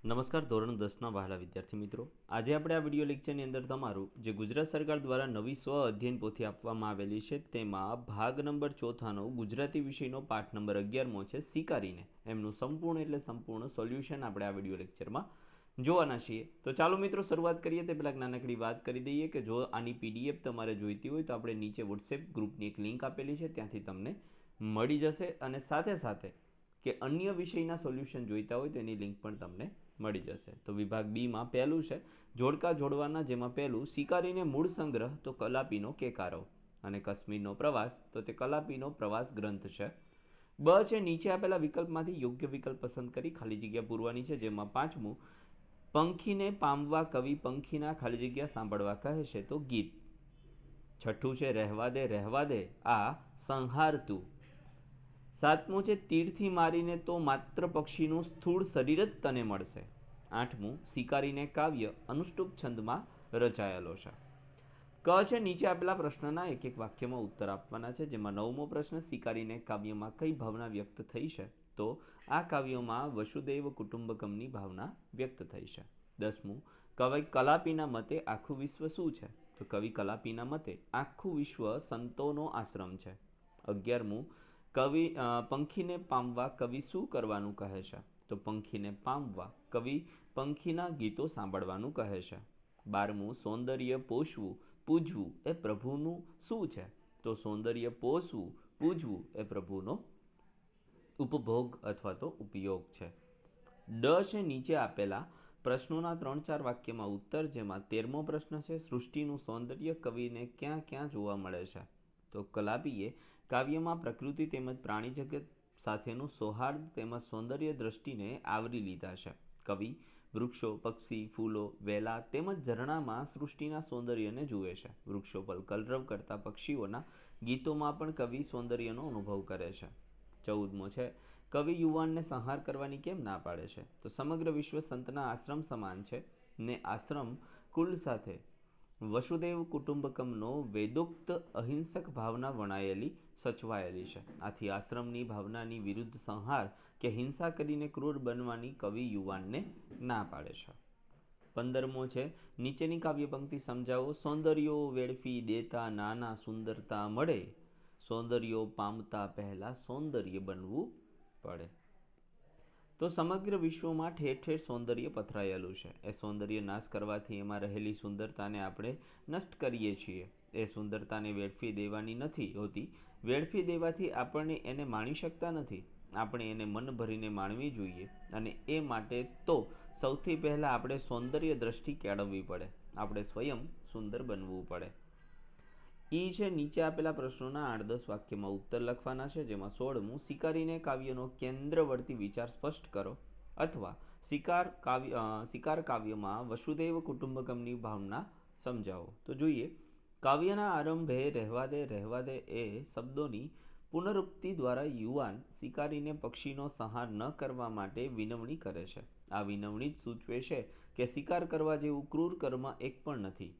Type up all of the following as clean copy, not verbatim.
નમસ્કાર ધોરણ 10ના વહાલા વિદ્યાર્થી મિત્રો, આજે આપણે આ વિડીયો લેક્ચરની અંદર તમારું જે ગુજરાત સરકાર દ્વારા નવી સ્વ અધ્યયન પોથી આપવામાં આવેલી છે તેમાં ભાગ નંબર 4નો ગુજરાતી વિષયનો પાઠ નંબર 11મો છે સ્વીકારીને, એમનું સંપૂર્ણ એટલે સંપૂર્ણ સોલ્યુશન આપણે આ વિડીયો લેક્ચરમાં જોવાના છીએ। તો ચાલો મિત્રો શરૂઆત કરીએ તે પહેલાં નાનકડી વાત કરી દઈએ કે જો આની પીડીએફ તમારે જોઈતી હોય તો આપણે નીચે વોટ્સએપ ગ્રુપની એક લિંક આપેલી છે, ત્યાંથી તમને મળી જશે અને સાથે સાથે કે અન્ય વિષયના સોલ્યુશન જોઈતા હોય તો એની લિંક પણ તમને મળી જશે। તો વિભાગ બીમાં પહેલું છે જોડકા જોડવાના, જેમાં પહેલું સ્વીકારીને મૂળ સંગ્રહ તો કલાપીનો કેકારો અને કાશ્મીરનો પ્રવાસ તો તે કલાપીનો પ્રવાસ ગ્રંથ છે। બ છે નીચે આપેલા વિકલ્પમાંથી યોગ્ય વિકલ્પ પસંદ કરી ખાલી જગ્યા પૂરવાની છે, જેમાં પાંચમું પંખીને પામવા કવિ પંખીના ખાલી જગ્યા સાંભળવા કહે છે તો ગીત। છઠ્ઠું છે રહેવા દે આ સંહારતું। સાતમું છે તીરથી મારીને તો માત્ર પક્ષીનું સ્થૂળ શરીર જ તને મળશે। આઠમું સ્વીકારીને કાવ્ય અનુષ્ટુપ છંદમાં રચાયેલો છે। ક છે નીચે આપેલા પ્રશ્નના એક એક વાક્યમાં ઉત્તર આપવાના છે, જેમાં નવમો પ્રશ્ન સ્વીકારીને કાવ્યમાં કઈ ભાવના વ્યક્ત થઈ છે તો આ કાવ્યમાં વસુદેવ કુટુંબકમની ભાવના વ્યક્ત થઈ છે। દસમું કવિ કલાપીના મતે આખું વિશ્વ શું છે તો કવિ કલાપીના મતે આખું વિશ્વ સંતોનો આશ્રમ છે। 11મું કવિ પંખીને પામવા કવિ શું કરવાનું કહે છે તો પંખીને પામવા કવિ પંખીના ગીતો સાંભળવાનું કહે છે। 12મું સૌંદર્ય પોષવું પૂજવું એ પ્રભુનું શું છે તો સૌંદર્ય પોષવું પૂજવું એ પ્રભુનો ઉપભોગ અથવા તો ઉપયોગ છે। ડ છે નીચે આપેલા પ્રશ્નોના 3-4 વાક્યમાં ઉત્તર, જેમાં 13મો પ્રશ્ન છે સૃષ્ટિનું સૌંદર્ય કવિને ક્યાં ક્યાં જોવા મળે છે તો કલાપીએ કાવ્યમાં પ્રકૃતિ તેમજ પ્રાણી જગત સાથેનું સૌહાર્દ તેમજ સૌંદર્ય દ્રષ્ટિને આવરી લીધા છે। કવિ વૃક્ષો, પક્ષી, ફૂલો, વેલા તેમજ ઝરણામાં સૃષ્ટિના સૌંદર્યને જુએ છે। વૃક્ષો પર કલરવ કરતા પક્ષીઓના ગીતોમાં પણ કવિ સૌંદર્યનો અનુભવ કરે છે। 14મો છે કવિ યુવાનને સંહાર કરવાની કેમ ના પાડે છે તો સમગ્ર વિશ્વ સંતના આશ્રમ સમાન છે ને આશ્રમ કુલ સાથે વસુદેવ કુટુંબકમનો વેદોક્ત અહિંસક ભાવના વણાયેલી સચવાયેલી છે। આથી આશ્રમની ભાવનાની વિરુદ્ધ સંહાર કે હિંસા કરીને ક્રૂર બનવાની કવિ યુવાનને ના પાડે છે। 15મો છે નીચેની કાવ્ય પંક્તિ સમજાવો। સૌંદર્યો વેડફી દેતા નાના સુંદરતા મળે, સૌંદર્યો પામતા પહેલા સૌંદર્ય બનવું પડે। તો સમગ્ર વિશ્વમાં ઠેર ઠેર સૌંદર્ય પથરાયેલું છે, એ સૌંદર્ય નાશ કરવાથી એમાં રહેલી સુંદરતાને આપણે નષ્ટ કરીએ છીએ। એ સુંદરતાને વેડફી દેવાની નથી હોતી, વેડફી દેવાથી આપણે એને માણી શકતા નથી, આપણે એને મન ભરીને માણવી જોઈએ અને એ માટે તો સૌથી પહેલાં આપણે સૌંદર્ય દ્રષ્ટિ કેળવવી પડે, આપણે સ્વયં સુંદર બનવું પડે। ઈ છે નીચે આપેલા પ્રશ્નોના 8-10 વાક્યમાં ઉત્તર લખવાના છે, જેમાં 16મું સ્વીકારીને કાવ્યનો કેન્દ્રવર્તી વિચાર સ્પષ્ટ કરો અથવા શિકાર કાવ્યમાં વસુદેવ કુટુંબકમની ભાવના સમજાવો। તો જોઈએ કાવ્યના આરંભે રહેવા દે એ શબ્દોની પુનરુક્તિ દ્વારા યુવાન શિકારીને પક્ષીનો સંહાર ન કરવા માટે વિનવણી કરે છે। આ વિનવણી જ સૂચવે છે કે શિકાર કરવા જેવું ક્રૂર કર્મ એક પણ નથી,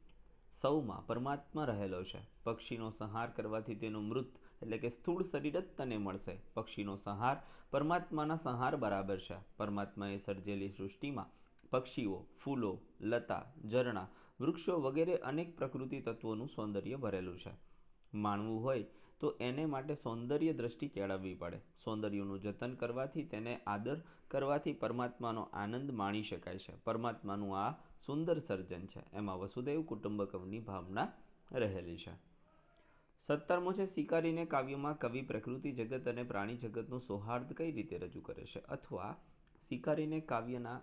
સૌમાં પરમાત્મા રહેલો છે। પક્ષીનો સંહાર કરવાથી તેનું મૃત એટલે કે સ્થૂળ શરીર જ તને મળશે। પક્ષીનો સંહાર પરમાત્માના સંહાર બરાબર છે। પરમાત્માએ સર્જેલી સૃષ્ટિમાં પક્ષીઓ, ફૂલો, લતા, ઝરણા, વૃક્ષો વગેરે અનેક પ્રકૃતિ તત્વોનું સૌંદર્ય ભરેલું છે। માણવું હોય તો એને માટે સૌંદર્ય દ્રષ્ટિ કેળવવી પડે, સૌંદર્યનું જતન કરવાથી તેને આદર કરવાથી પરમાત્માનો આનંદ માણી શકાય છે। પરમાત્માનું આ સુંદર સર્જન છે, એમાં વસુદેવ કુટુંબકમની ભાવના રહેલી છે। 17મો છે સ્વીકારીને કાવ્યમાં કવિ પ્રકૃતિ જગત અને પ્રાણી જગતનું સૌહાર્દ કઈ રીતે રજૂ કરે છે અથવા સ્વીકારીને કાવ્યના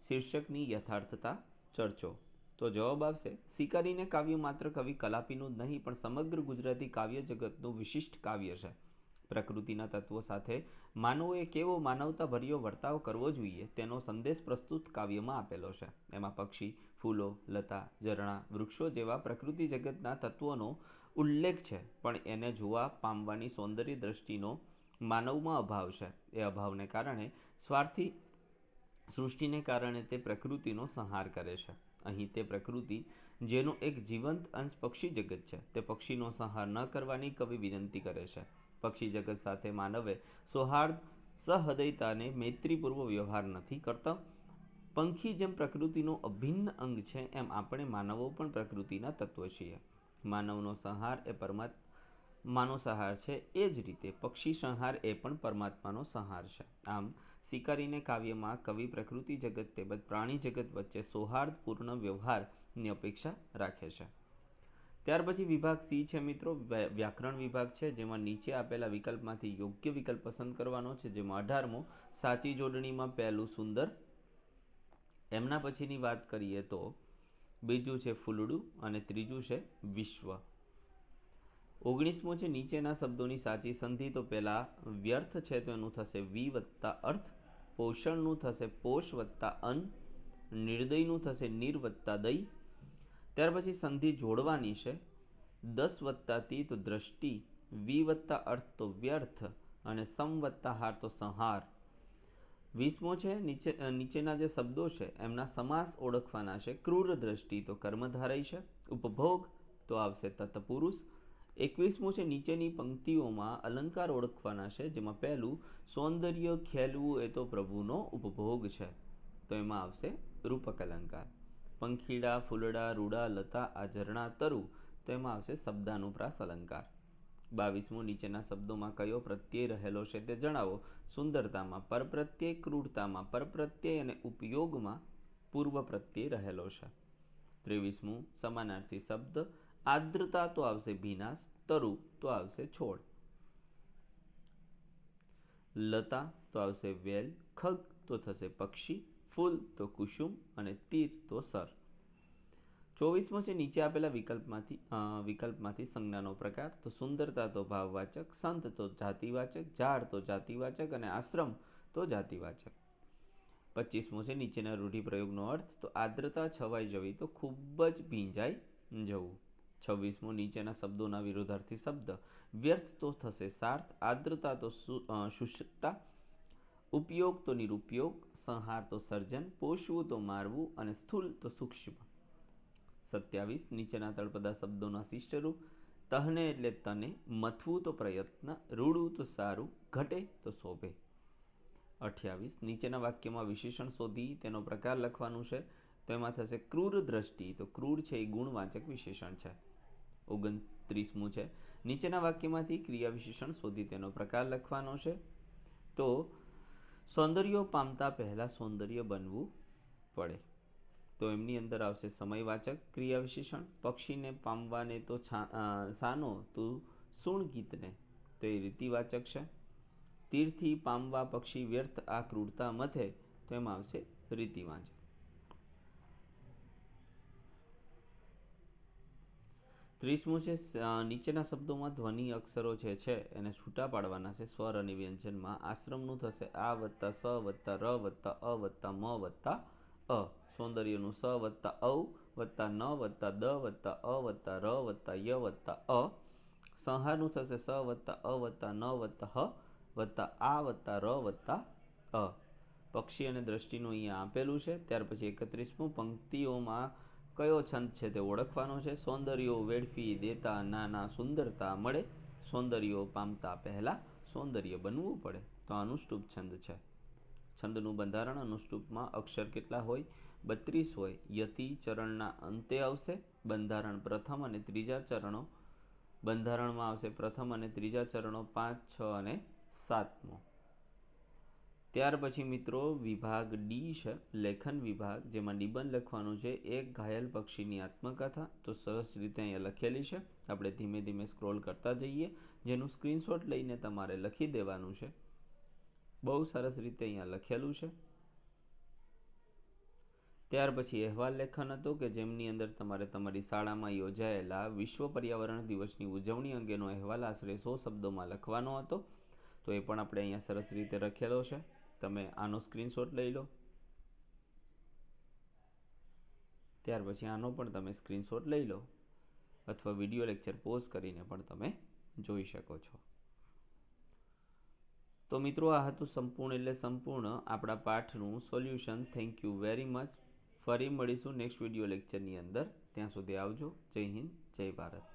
શીર્ષકની યથાર્થતા ચર્ચો। તો જવાબ આવશે સ્વીકારીને કાવ્ય માત્ર કવિ કલાપીનું જ નહીં પણ સમગ્ર ગુજરાતી કાવ્ય જગતનું વિશિષ્ટ કાવ્ય છે। પ્રકૃતિના તત્વો સાથે માનવોએ કેવો માનવતાભર્યો વર્તાવ કરવો જોઈએ તેનો સંદેશ પ્રસ્તુત કાવ્યમાં આપેલો છે। એમાં પક્ષી, ફૂલો, લતા, ઝરણા, વૃક્ષો જેવા પ્રકૃતિ જગતના તત્વોનો ઉલ્લેખ છે, પણ એને જોવા પામવાની સૌંદર્ય દ્રષ્ટિનો માનવમાં અભાવ છે। એ અભાવને કારણે સ્વાર્થી સૃષ્ટિને કારણે તે પ્રકૃતિનો સંહાર કરે છે। અહીં તે પ્રકૃતિ જેનો એક જીવંત અંશ પક્ષી જગત છે, તે પક્ષીનો સંહાર ન કરવાની કવિ વિનંતી કરે છે। પક્ષી જગત સાથે માનવે સૌહાર્દ સહૃદયતાને મૈત્રીપૂર્વ વ્યવહાર નથી કરતો, પંખી જેમ પ્રકૃતિનો અભિન્ન અંગ છે, એમ આપણે માનવો પણ પ્રકૃતિના તત્વ છીએ. માનવનો સંહાર એ પરમાત્માનો સંહાર છે, એ જ રીતે પક્ષી સંહાર એ પણ પરમાત્માનો સંહાર છે. આમ શિકારીને કાવ્યમાં કવિ પ્રકૃતિ જગત તેમજ પ્રાણી જગત વચ્ચે સૌહાર્દપૂર્ણ વ્યવહારની અપેક્ષા રાખે છે. ત્યાર પછી વિભાગ સી છે મિત્રો, વ્યાકરણ વિભાગ છે, જેમાં નીચે આપેલા વિકલ્પમાંથી યોગ્ય વિકલ્પ પસંદ કરવાનો છે. જેમાં 18મો સાચી જોડણીમાં પહેલું સુંદર, એમના પછીની વાત કરીએ તો બીજું છે ફૂલડું અને ત્રીજું છે વિશ્વ. 19મો છે નીચેના શબ્દોની સાચી સંધિ. તો પહેલા વ્યર્થ છે તો એનું થશે વી વત્તા અર્થ, પોષણનું થશે પોષ વત્તા અન્ન, નિર્દયનું થશે નિર વત્તા દય. ત્યાર પછી સંધિ જોડવાની છે, 10 વત્તા તી તો દ્રષ્ટિ, વી વત્તા અર્થ તો વ્યર્થ અને સમ વત્તા હાર તો સંહાર. 20મો છે નીચેના જે શબ્દો છે એમના સમાસ ઓળખવાના છે. ક્રૂર દ્રષ્ટિ તો કર્મધારય છે, ઉપભોગ તો આવશે તત્પુરુષ. 21મો છે નીચેની પંક્તિઓમાં અલંકાર ઓળખવાના છે, જેમાં પહેલું સૌંદર્ય ખેલવું એ તો પ્રભુનો ઉપભોગ છે, તો એમાં આવશે રૂપક અલંકાર. પંખીડા, ફૂલડા, રૂડા, લતા, આ ઝરણા, તરુ, તો એમાં આવશે શબ્દાનુપ્રાસ અલંકાર. 22મો નીચેના શબ્દોમાં કયો પ્રત્યય રહેલો છે તે જણાવો. સુંદરતામાં પરપ્રત્યય, ક્રૂરતામાં પરપ્રત્યય અને ઉપયોગમાં પૂર્વ પ્રત્યય રહેલો છે. 23મું સમાનાર્થી શબ્દ. આર્દ્રતા તો આવશે ભીનાશ, તરુ તો આવશે છોડ, લતા તો આવશે વેલ, ખગ તો થશે પક્ષી, ફૂલ તો કુસુમ અને તીર તો સર. 24મો છે નીચે આપેલા વિકલ્પમાંથી સંજ્ઞાનો પ્રકાર. તો સુંદરતા તો ભાવવાચક, સંત તો જાતિવાચક, ઝાડ તો જાતિવાચક અને આશ્રમ તો જાતિવાચક. 25મો છે નીચેના રૂઢિપ્રયોગનો અર્થ. તો આર્દ્રતા છવાઈ જવી તો ખૂબ જ ભીંજાઈ જવું. 26મો નીચેના શબ્દોના વિરોધાર્થી શબ્દ. વ્યર્થ તો થશે સાર્થ, આર્દ્રતા તો શુષ્કતા, ઉપયોગ તો નિરુપયોગ, સંહાર તો સર્જન, પોષવું તો મારવું અને સ્થૂલ તો સૂક્ષ્મ. 27 નીચેના તળપદા શબ્દોના શિષ્ટરૂપ. તહને એટલે તને, મથવું તો પ્રયત્ન, રૂડું તો સારું, ઘટે તો શોભે. 28 નીચેના વાક્યમાં વિશેષણ શોધી તેનો પ્રકાર લખવાનું છે, તો એમાં થશે ક્રૂર દ્રષ્ટિ. તો ક્રૂર છે એ ગુણવાચક વિશેષણ છે. 29મું છે નીચેના વાક્યમાંથી ક્રિયા વિશેષણ શોધી તેનો પ્રકાર લખવાનો છે. તો સૌંદર્ય પામતા પહેલા સૌંદર્ય બનવું પડે, તો એમની અંદર આવશે સમયવાચક ક્રિયા વિશેષણ. પક્ષીને પામવાને તો સાનો તું સુણ ગીતને, તો એ રીતિવાચક છે. તીરથી પામવા પક્ષી વ્યર્થ આ ક્રૂરતા મથે, તો એમાં આવશે રીતિવાચક. 30મું છે નીચેના શબ્દોમાં ધ્વનિ અક્ષરો જે છે એને છૂટા પાડવાના છે સ્વર અને વ્યંજનમાં. આશ્રમનું થશે આ વત્તા સ વત્તા ર વત્તા અ વત્તા મ વત્તા અ. સૌંદર્યનું સ વત્તા ઔ વત્તા ન વત્તા દ વત્તા અ વત્તા ર વત્તા ય વત્તા અ. સંહારનું થશે સ વત્તા અ વત્તા ન વત્તા હ વત્તા આ વત્તા ર વત્તા અ. પક્ષી અને દ્રષ્ટિનું અહીંયા આપેલું છે. ત્યાર પછી 31મું પંક્તિઓમાં કયો છંદ છે તે ઓળખવાનો છે. સૌંદર્યો વેડફી દેતા નાના સુંદરતા મળે, સૌંદર્યો પામતા પહેલા સૌંદર્ય બનવું પડે, તો અનુષ્ટુપ છંદ છે. છંદનું બંધારણ. અનુષ્ટુપમાં અક્ષર કેટલા હોય? 32 હોય. યતિ ચરણના અંતે આવશે. બંધારણ પ્રથમ અને ત્રીજા ચરણો. બંધારણમાં આવશે પ્રથમ અને ત્રીજા ચરણો 5, 6 અને 7મો. ત્યાર પછી મિત્રો વિભાગ ડી છે, લેખન વિભાગ, જેમાં નિબંધ લખવાનું છે. એક ઘાયલ પક્ષીની આત્મકથા. તો સરસ રીતે અહીંયા લખેલી છે. આપણે ધીમે ધીમે સ્ક્રોલ કરતા જઈએ, જેનું સ્ક્રીનશોટ લઈને તમારે લખી દેવાનું છે. બહુ સરસ રીતે અહીંયા લખેલું છે. ત્યાર પછી અહેવાલ લેખન હતું, કે જેમની અંદર તમારે તમારી શાળામાં યોજાયેલા વિશ્વ પર્યાવરણ દિવસની ઉજવણી અંગેનો અહેવાલ આશરે 100 શબ્દોમાં લખવાનો હતો. તો એ પણ આપણે અહીંયા સરસ રીતે લખેલો છે. તમે આનો સ્ક્રીનશોટ લઈ લો. ત્યાર પછી આનો પણ તમે સ્ક્રીનશોટ લઈ લો, અથવા વિડીયો લેક્ચર પોઝ કરીને પણ તમે જોઈ શકો છો. તો મિત્રો આ હતું સંપૂર્ણ આપણા પાઠનું solution. Thank you very much. ફરી મળીશું નેક્સ્ટ વિડીયો લેક્ચરની અંદર. ત્યાં સુધી આવજો. જય હિન્દ, જય ભારત.